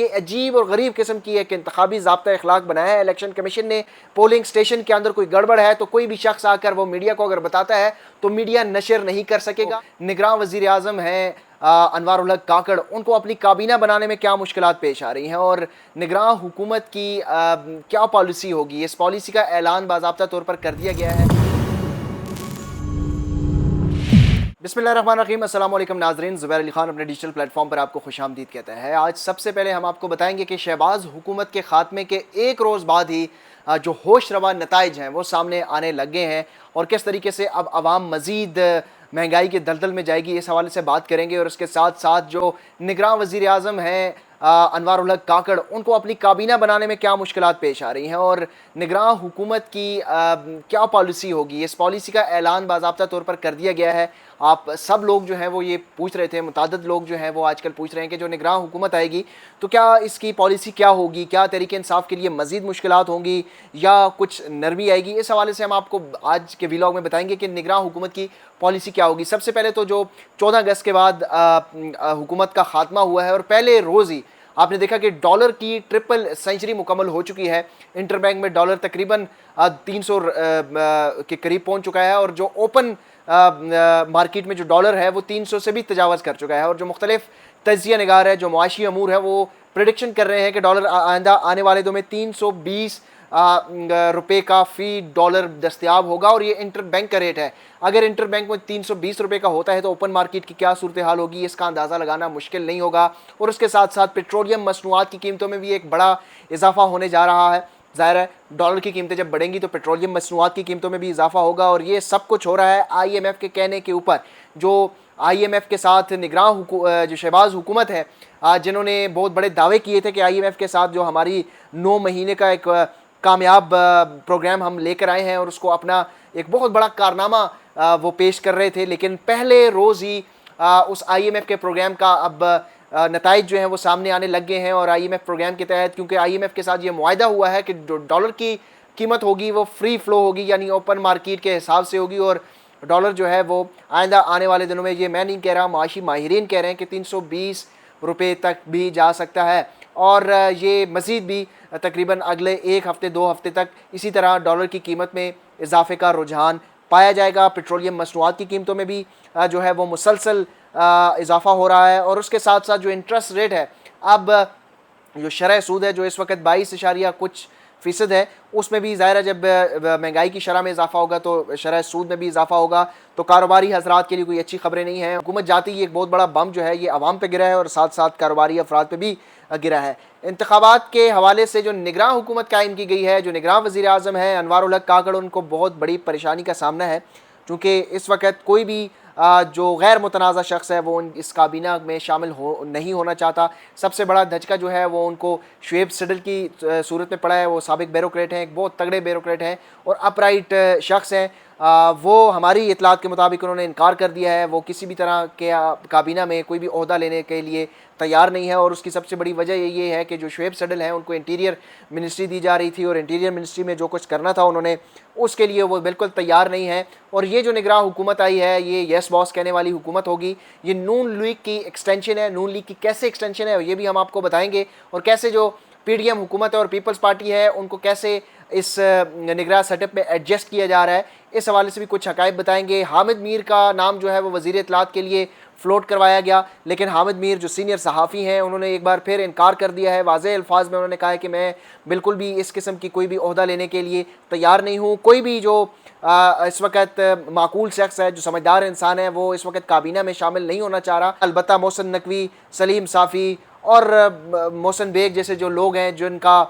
ये अजीब और गरीब किस्म की एक इंतखाबी ज़ाब्ता अखलाक बनाया है इलेक्शन कमीशन ने। पोलिंग स्टेशन के अंदर कोई गड़बड़ है तो कोई भी शख्स आकर वो मीडिया को अगर बताता है तो मीडिया नशर नहीं कर सकेगा। निगरान वज़ीर आज़म हैं अनवारुल हक काकड़, उनको अपनी काबीना बनाने में क्या मुश्किलात पेश आ रही हैं और निगरान हुकूमत की क्या पॉलिसी होगी, इस पॉलिसी का ऐलान बाज़ाब्ता तौर पर कर दिया गया है। बिस्मिल्लाहिर्रहमानिर्रहीम, अस्सलाम वालेकुम नाज़रीन, ज़ुबैर अली खान अपने डिजिटल प्लेटफॉर्म पर आपको खुशामदीद कहता है। आज सबसे पहले हम आपको बताएंगे कि शहबाज हुकूमत के ख़ात्मे के एक रोज़ बाद ही जो होश रवा नताइज हैं वो सामने आने लग गए हैं और किस तरीके से अब आवाम मज़ीद महंगाई के दलदल में जाएगी, इस हवाले से बात करेंगे। और उसके साथ साथ जो निगरान वज़ीर आज़म हैं अनवारुल हक काकड़, उनको अपनी काबीना बनाने में क्या मुश्किलात पेश आ रही हैं और निगरान हुकूमत की क्या पॉलिसी होगी, इस पॉलिसी का ऐलान बाज़ाब्ता तौर पर कर दिया गया है। आप सब लोग जो हैं वो ये पूछ रहे थे, मुताद्दिद लोग जो हैं वो आजकल पूछ रहे हैं कि जो निगरान हुकूमत आएगी तो क्या इसकी पॉलिसी क्या होगी, क्या तरीके इंसाफ के लिए मज़ीद मुश्किलात होंगी या कुछ नरमी आएगी। इस हवाले से हम आपको आज के व्लॉग में बताएंगे कि निगरान हुकूमत की पॉलिसी क्या होगी। सबसे पहले तो जो 14 अगस्त के बाद हुकूमत का खात्मा हुआ है और पहले रोज़ ही आपने देखा कि डॉलर की ट्रिपल सेंचुरी मुकम्मल हो चुकी है। इंटरबैंक में डॉलर तकरीबन 300 के करीब पहुंच चुका है और जो ओपन मार्केट में जो डॉलर है वो 300 से भी तजावज़ कर चुका है। और जो मुख्तलिफ तजिया निगार है, जो मुआशी अमूर है, वो प्रेडिक्शन कर रहे हैं कि डॉलर आइंदा आने वाले दो में 320 रुपये का फ़ी डॉलर दस्तयाब होगा और ये इंटर बैंक का रेट है। अगर इंटर बैंक में 320 रुपये का होता है तो ओपन मार्केट की क्या सूरत हाल होगी, इसका अंदाज़ा लगाना मुश्किल नहीं होगा। और उसके साथ साथ पेट्रोलियम मसनूआत की कीमतों में भी एक बड़ा इजाफा होने जा रहा है। ज़ाहिर है डॉलर की कीमतें जब बढ़ेंगी तो पेट्रोलियम मसनूआत की कीमतों में भी इजाफा होगा और ये सब कुछ हो रहा है IMF के कहने के ऊपर। जो IMF के साथ निगरान जो शहबाज हुकूमत है, जिन्होंने बहुत बड़े दावे किए थे कि IMF के साथ जो हमारी 9 महीने का एक कामयाब प्रोग्राम हम लेकर आए हैं और उसको अपना एक बहुत बड़ा कारनामा वो पेश कर रहे थे, लेकिन पहले रोज़ ही उस IMF के प्रोग्राम का अब नताइज जो हैं वो सामने आने लग गए हैं। और IMF प्रोग्राम के तहत, क्योंकि IMF के साथ ये मुआहदा हुआ है कि जो डॉलर की कीमत होगी वो फ्री फ्लो होगी, यानी ओपन मार्केट के हिसाब से होगी और डॉलर जो है वो आइंदा आने वाले दिनों में, ये मैं नहीं कह रहा, माशी माहिरीन कह रहे हैं कि 320 रुपये तक भी जा सकता है और ये मज़ीद भी तकरीबन अगले एक हफ़्ते 2 हफ़्ते तक इसी तरह डॉलर की कीमत में इजाफे का रुझान पाया जाएगा। पेट्रोलियम मसनूआत की कीमतों में भी जो है वो मुसलसल इजाफा हो रहा है। और उसके साथ साथ जो इंटरेस्ट रेट है, अब जो शरह सूद है जो इस वक्त 22% है, उसमें भी ज़ाहिर है जब महंगाई की शरह में इजाफा होगा तो शरह सूद में भी इजाफा होगा। तो कारोबारी हजरात के लिए कोई अच्छी खबरें नहीं हैं। हुकूमत जाती ही एक बहुत बड़ा बम जो है ये आवाम पे गिरा है और साथ साथ कारोबारी अफराद पे भी गिरा है। इंतखाबात के हवाले से जो निगरान हुकूमत कायम की गई है, जो निगरान वज़ीर आज़म है अनवारुल हक काकड़, उनको बहुत बड़ी परेशानी का सामना है क्योंकि इस वक्त कोई भी जो गैर मुतनाज़ा शख्स है वो इस काबीना में शामिल नहीं होना चाहता। सबसे बड़ा धचका जो है वो उनको शुएब सिडल की सूरत में पड़ा है। वो साबिक ब्यूरोक्रेट हैं, एक बहुत तगड़े ब्यूरोक्रेट हैं और अपराइट शख्स हैं। वो हमारी इतलात के मुताबिक उन्होंने इनकार कर दिया है, वो किसी भी तरह के काबीना में कोई भी ओहदा लेने के लिए तैयार नहीं है। और उसकी सबसे बड़ी वजह ये है कि जो शुएब सिडल हैं उनको इंटीरियर मिनिस्ट्री दी जा रही थी और इंटीरियर मिनिस्ट्री में जो कुछ करना था उन्होंने उसके लिए वो बिल्कुल तैयार नहीं है। और ये जो निगरान हुकूमत आई है ये यस बॉस कहने वाली हुकूमत होगी। ये नून लीग की एक्सटेंशन है। नून लीग की कैसे एक्सटेंशन है ये भी हम आपको बताएंगे और कैसे जो PDM हुकूमत है और पीपल्स पार्टी है उनको कैसे इस निगरान सेटअप में एडजस्ट किया जा रहा है, इस हवाले से भी कुछ हकायत बताएंगे। हामिद मीर का नाम जो है वो वज़ीर इत्तलात के लिए फ्लोट करवाया गया, लेकिन हामिद मीर जो सीनियर सहाफ़ी हैं उन्होंने एक बार फिर इनकार कर दिया है। वाज़ेह अल्फाज में उन्होंने कहा है कि मैं बिल्कुल भी इस किस्म की कोई भी ओहदा लेने के लिए तैयार नहीं हूँ। कोई भी जो इस वक्त माकूल शख्स है, जो समझदार इंसान है, वो इस वक्त काबीना में शामिल नहीं होना चाह रहा। अलबत्ता मोहसिन नकवी, सलीम साफ़ी और मोहसिन बेग जैसे जो लोग हैं जिनका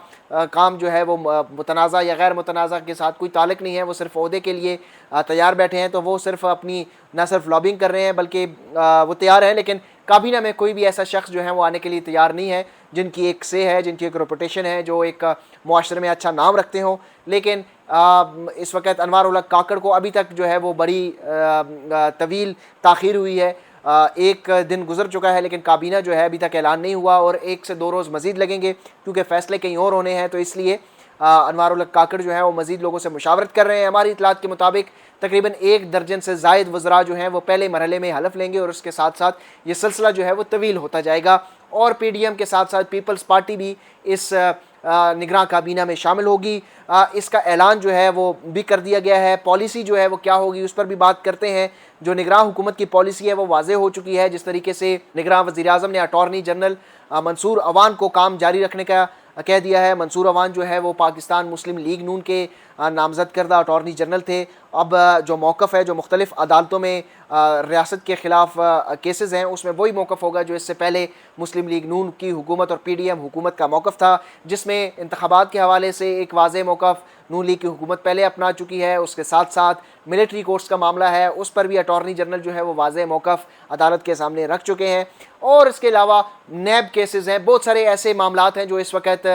काम जो है वो मुतनाज़ा या गैर मुतनाज़ा के साथ कोई ताल्लुक़ नहीं है, वो सिर्फ ओहदे के लिए तैयार बैठे हैं, तो वो सिर्फ अपनी ना सिर्फ लॉबिंग कर रहे हैं बल्कि वो तैयार हैं, लेकिन काबीना में कोई भी ऐसा शख्स जो है वो आने के लिए तैयार नहीं है जिनकी एक से है, जिनकी एक रेपुटेशन है, जो एक मुआशरे में अच्छा नाम रखते हों। लेकिन इस वक्त अनवारुल हक काकड़ को अभी तक जो है वो बड़ी तवील ताख़ीर हुई है। एक दिन गुजर चुका है लेकिन काबीना जो है अभी तक ऐलान नहीं हुआ और 1 से 2 रोज़ मज़ीद लगेंगे क्योंकि फ़ैसले कहीं और होने हैं। तो इसलिए अनवारुल हक काकड़ जो है वो मज़ीद लोगों से मुशावरत कर रहे हैं। हमारी इतलात के मुताबिक तकरीबन 1 दर्जन से ज़ायद वज़रा जो हैं वो पहले मरहले में हलफ लेंगे और उसके साथ साथ ये सिलसिला जो है वो तवील होता जाएगा। और PDM के साथ साथ पीपल्स पार्टी भी इस निगरां काबीना में शामिल होगी। इसका ऐलान जो है वो भी कर दिया गया है। पॉलिसी जो है वो क्या होगी उस पर भी बात करते हैं। जो निगरां हुकूमत की पॉलिसी है वो वाज़ेह हो चुकी है। जिस तरीके से निगरां वज़ीर-ए-आज़म ने अटॉर्नी जनरल मंसूर अवान को काम जारी रखने का कह दिया है। मंसूर अवान जो है वो पाकिस्तान मुस्लिम लीग नून के नामज़द करदा अटॉर्नी जनरल थे। अब जो मौक़िफ़ है, जो मुख्तलिफ़ अदालतों में रियासत के ख़िलाफ़ केसेस हैं, उसमें वही मौक़िफ़ होगा जो इससे पहले मुस्लिम लीग नून की हुकूमत और PDM हुकूमत का मौक़िफ़ था, जिसमें इंतख़ाबात के हवाले से एक वाज़ेह मौक़िफ़ नून लीग की हुकूमत पहले अपना चुकी है। उसके साथ साथ मिलिट्री कोर्ट्स का मामला है, उस पर भी अटॉर्नी जनरल जो है वो वाज़ेह मौक़िफ़ अदालत के सामने रख चुके हैं। और इसके अलावा नैब केसेस हैं, बहुत सारे ऐसे मामलात हैं जो इस वक्त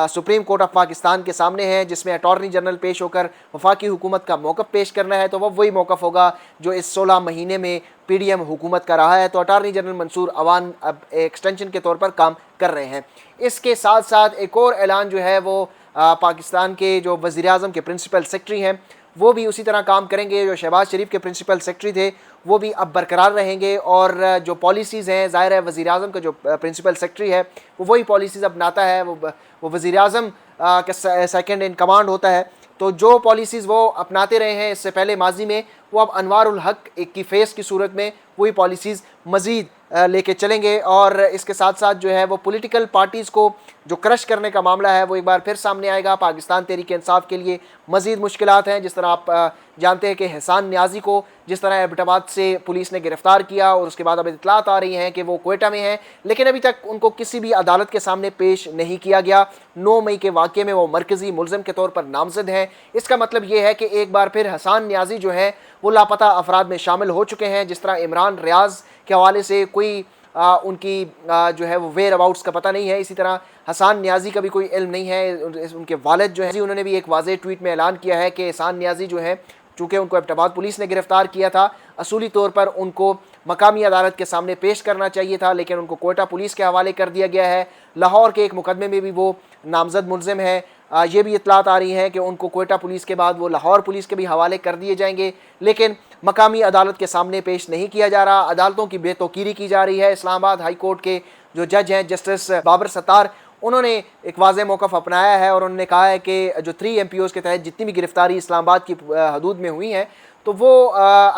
सुप्रीम कोर्ट ऑफ पाकिस्तान के सामने हैं, जिसमें अटॉर्नी जनरल पेश होकर वफाकी हुकूमत का मौक़िफ़ पेश करना है। तो वह वही मौक़िफ़ होगा जो इस 16 महीने में PDM हुकूमत का रहा है। तो अटॉर्नी जनरल मंसूर अवान अब एक्सटेंशन के तौर पर काम कर रहे हैं। इसके साथ साथ एक और ऐलान जो है वो पाकिस्तान के जो वज़ीर-ए-आज़म के प्रिंसिपल सेक्रेटरी हैं वो भी उसी तरह काम करेंगे। जो शहबाज शरीफ के प्रिंसिपल सेक्रेटरी थे वो भी अब बरकरार रहेंगे और जो पॉलिसीज़ हैं, ज़ाहिर है वज़ीर-ए-आज़म का जो प्रिंसिपल सेक्रेटरी है वो वही पॉलिसीज़ अपनाता है। वो वज़ीर-ए-आज़म का सेकंड इन कमांड होता है। तो जो पॉलिसीज़ वो अपनाते रहे हैं इससे पहले माजी में, वो अब अनवार उल हक की फ़ेस की सूरत में वही पॉलिसीज़ मज़ीद लेके चलेंगे। और इसके साथ साथ जो है वो पॉलिटिकल पार्टीज़ को जो क्रश करने का मामला है वो एक बार फिर सामने आएगा। पाकिस्तान तहरीक इंसाफ के लिए मज़ीद मुश्किलात हैं। जिस तरह आप जानते हैं कि एहसान न्याज़ी को जिस तरह एबटाबाद से पुलिस ने गिरफ़्तार किया और उसके बाद अब इत्तलात आ रही हैं कि वो क्वेटा में हैं, लेकिन अभी तक उनको किसी भी अदालत के सामने पेश नहीं किया गया। 9 मई के वाक़े में वो मरकज़ी मुलज़िम के तौर पर नामज़द हैं। इसका मतलब ये है कि एक बार फिर एहसान न्याज़ी जो है वो लापता अफराद में शामिल हो चुके हैं। जिस तरह इमरान रियाज़ के हवाले से कोई उनकी जो है वो वेयर अबाउट्स का पता नहीं है, इसी तरह एहसान न्याज़ी का भी कोई इल्म नहीं है। उनके वालिद जो है उन्होंने भी एक वाज़ेह ट्वीट में ऐलान किया है कि एहसान न्याज़ी जो है चूँकि उनको एबटाबाद पुलिस ने गिरफ़्तार किया था, असूली तौर पर उनको मकामी अदालत के सामने पेश करना चाहिए था, लेकिन उनको कोयटा पुलिस के हवाले कर दिया गया है। लाहौर के एक मुकदमे में भी वो नामज़द मुलज़िम है। ये भी इत्तलात आ रही हैं कि उनको कोयटा पुलिस के बाद वो लाहौर पुलिस के भी हवाले कर दिए जाएंगे, लेकिन मकामी अदालत के सामने पेश नहीं किया जा रहा। अदालतों की बेतौकीरी की जा रही है। इस्लामाबाद हाई कोर्ट के जो जज हैं जस्टिस बाबर सत्तार, उन्होंने एक वाज़ेह मौक़िफ़ अपनाया है और उन्होंने कहा है कि जो 3 MPOs के तहत जितनी भी गिरफ़्तारी इस्लामाबाद की हदूद में हुई हैं तो वो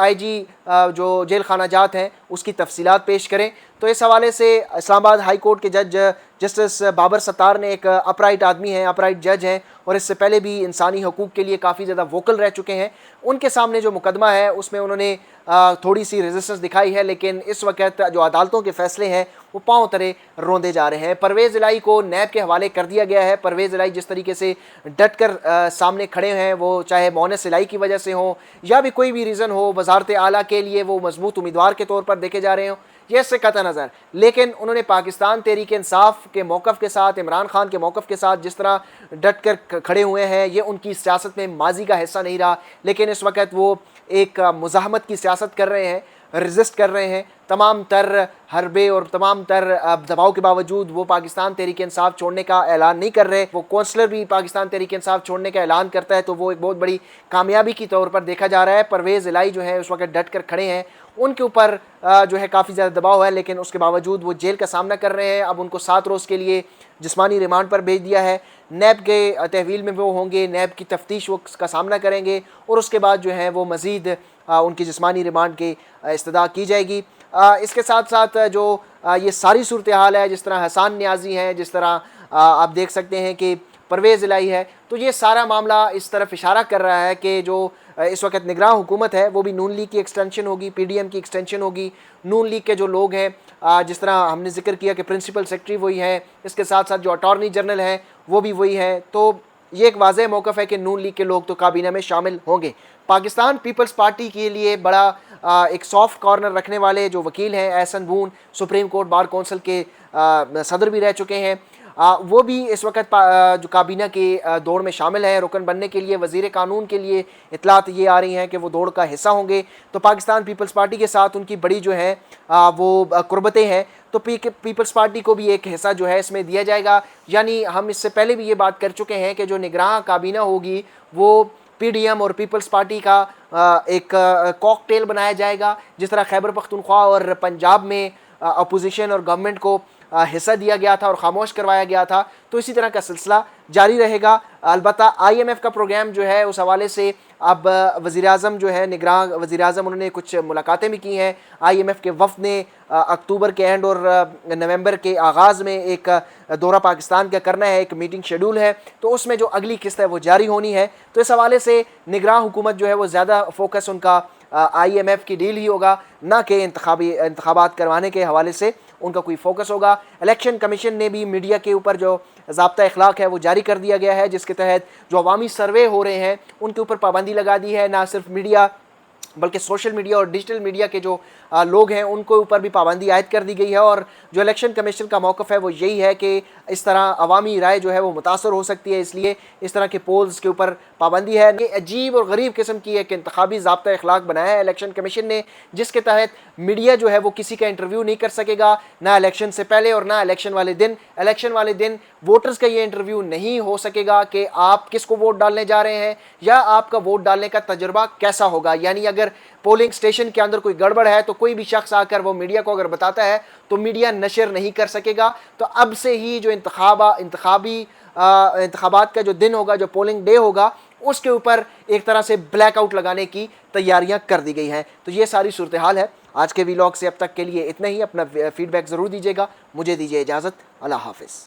IG जो जेल खाना जात हैं उसकी तफसीलात पेश करें। तो इस हवाले से इस्लामाबाद हाई कोर्ट के जज जस्टिस बाबर सत्तार ने एक अपराइट आदमी हैं, अपराइट जज हैं और इससे पहले भी इंसानी हकूक़ के लिए काफ़ी ज़्यादा वोकल रह चुके हैं। उनके सामने जो मुकदमा है उसमें उन्होंने थोड़ी सी रेजिस्टेंस दिखाई है, लेकिन इस वक्त जो अदालतों के फ़ैसले हैं वो पाँव तले रोंदे जा रहे हैं। परवेज़ इलाही को नैब के हवाले कर दिया गया है। परवेज़ इलाही जिस तरीके से डट कर सामने खड़े हैं, वो चाहे मोनस इलाही की वजह से हो या भी कोई भी रीज़न हो, वज़ारत आला के लिए वो मजबूत उम्मीदवार के तौर पर देखे जा रहे हों, ये इससे कतई नज़र। लेकिन उन्होंने पाकिस्तान तहरीक इंसाफ के मौक़िफ़ के साथ, इमरान खान के मौक़िफ़ के साथ जिस तरह डट कर खड़े हुए हैं, ये उनकी सियासत में माजी का हिस्सा नहीं रहा। लेकिन इस वक्त वो एक मुज़ाहमत की सियासत कर रहे हैं, रजिस्ट कर रहे हैं। तमाम तर हरबे और तमाम तर दबाव के बावजूद वो पाकिस्तान तहरीक इंसाफ छोड़ने का ऐलान नहीं कर रहे। वो कौंसलर भी पाकिस्तान तहरीक इंसाफ छोड़ने का ऐलान करता है तो वो एक बहुत बड़ी कामयाबी की तौर पर देखा जा रहा है। परवेज़ इलाही जो है उस वक्त डट कर खड़े हैं, उनके ऊपर जो है काफ़ी ज़्यादा दबाव है, लेकिन उसके बावजूद वो जेल का सामना कर रहे हैं। अब उनको 7 रोज़ के लिए जिस्मानी रिमांड पर भेज दिया है। नैब के तहवील में वो होंगे, नैब की तफ्तीश वो का सामना करेंगे और उसके बाद जो है वो मज़ीद उनकी जिस्मानी रिमांड की इस्तदा की जाएगी। इसके साथ साथ जो ये सारी सूरत हाल है, जिस तरह एहसान न्याज़ी हैं, जिस तरह आप देख सकते हैं कि परवेज़ इलाही है, तो ये सारा मामला इस तरफ इशारा कर रहा है कि जो इस वक्त निगरां हुकूमत है वो भी नून लीग की एक्सटेंशन होगी, PDM की एक्सटेंशन होगी। नून लीग के जो लोग हैं, जिस तरह हमने जिक्र किया कि प्रिंसिपल सेक्रेटरी वही है, इसके साथ साथ जो अटॉर्नी जनरल हैं वो भी वही है। तो ये एक वाज़ेह मौक़िफ़ है कि नून लीग के लोग तो काबीना में शामिल होंगे। पाकिस्तान पीपल्स पार्टी के लिए बड़ा एक सॉफ्ट कॉर्नर रखने वाले जो वकील हैं एहसन बून, सुप्रीम कोर्ट बार कौंसिल के सदर भी रह चुके हैं, वो भी इस वक्त जो काबीना के दौड़ में शामिल है रुकन बनने के लिए। वज़ीर कानून के लिए इतलात ये आ रही हैं कि वो दौड़ का हिस्सा होंगे। तो पाकिस्तान पीपल्स पार्टी के साथ उनकी बड़ी जो है वो कुर्बतें हैं, तो पीपल्स पार्टी को भी एक हिस्सा जो है इसमें दिया जाएगा। यानी हम इससे पहले भी ये बात कर चुके हैं कि जो निगरां काबीना होगी वो पीडीएम और पीपल्स पार्टी का एक कॉकटेल बनाया जाएगा। जिस तरह खैबर पख्तूनख्वा और पंजाब में अपोजिशन और गवर्नमेंट को हिस्सा दिया गया था और खामोश करवाया गया था, तो इसी तरह का सिलसिला जारी रहेगा। अलबत्ता IMF का प्रोग्राम जो है उस हवाले से अब वज़ीर-ए-आज़म जो है, निगरान वज़ीर-ए-आज़म, उन्होंने कुछ मुलाकातें भी की हैं। IMF के वफ़द ने अक्टूबर के एंड और नवंबर के आगाज़ में एक दौरा पाकिस्तान का करना है, एक मीटिंग शेड्यूल है, तो उसमें जो अगली किस्त है वो जारी होनी है। तो इस हवाले से निगरान हुकूमत जो है वो ज़्यादा फोकस उनका IMF की डील ही होगा, ना कि इंतखाबात करवाने के हवाले से उनका कोई फोकस होगा। इलेक्शन कमीशन ने भी मीडिया के ऊपर जो ज़ाब्ता अखलाक है वो जारी कर दिया गया है, जिसके तहत जो अवामी सर्वे हो रहे हैं उनके ऊपर पाबंदी लगा दी है। ना सिर्फ मीडिया बल्कि सोशल मीडिया और डिजिटल मीडिया के जो लोग हैं उनके ऊपर भी पाबंदी आयद कर दी गई है। और जो इलेक्शन कमीशन का मौक़िफ़ है वो यही है कि इस तरह अवामी राय जो है वो मुतासर हो सकती है, इसलिए इस तरह के पोल्स के ऊपर पाबंदी है। ये अजीब और गरीब किस्म की एक इंतखाबी ज़ाब्ता अखलाक बनाया है इलेक्शन कमीशन ने, जिसके तहत मीडिया जो है वो किसी का इंटरव्यू नहीं कर सकेगा, ना इलेक्शन से पहले और ना इलेक्शन वाले दिन। इलेक्शन वाले दिन वोटर्स का ये इंटरव्यू नहीं हो सकेगा कि आप किसको वोट डालने जा रहे हैं या आपका वोट डालने का तजुर्बा कैसा होगा। यानी अगर पोलिंग स्टेशन के अंदर कोई गड़बड़ है तो कोई भी शख्स आकर वो मीडिया को अगर बताता है तो मीडिया नशर नहीं कर सकेगा। तो अब से ही जो इंतखाबात का जो दिन होगा, जो पोलिंग डे होगा, उसके ऊपर एक तरह से ब्लैकआउट लगाने की तैयारियां कर दी गई हैं। तो ये सारी सूरत हाल है। आज के व्लॉग से अब तक के लिए इतना ही। अपना फीडबैक ज़रूर दीजिएगा। मुझे दीजिए इजाज़त। अल्लाह हाफ़िज़।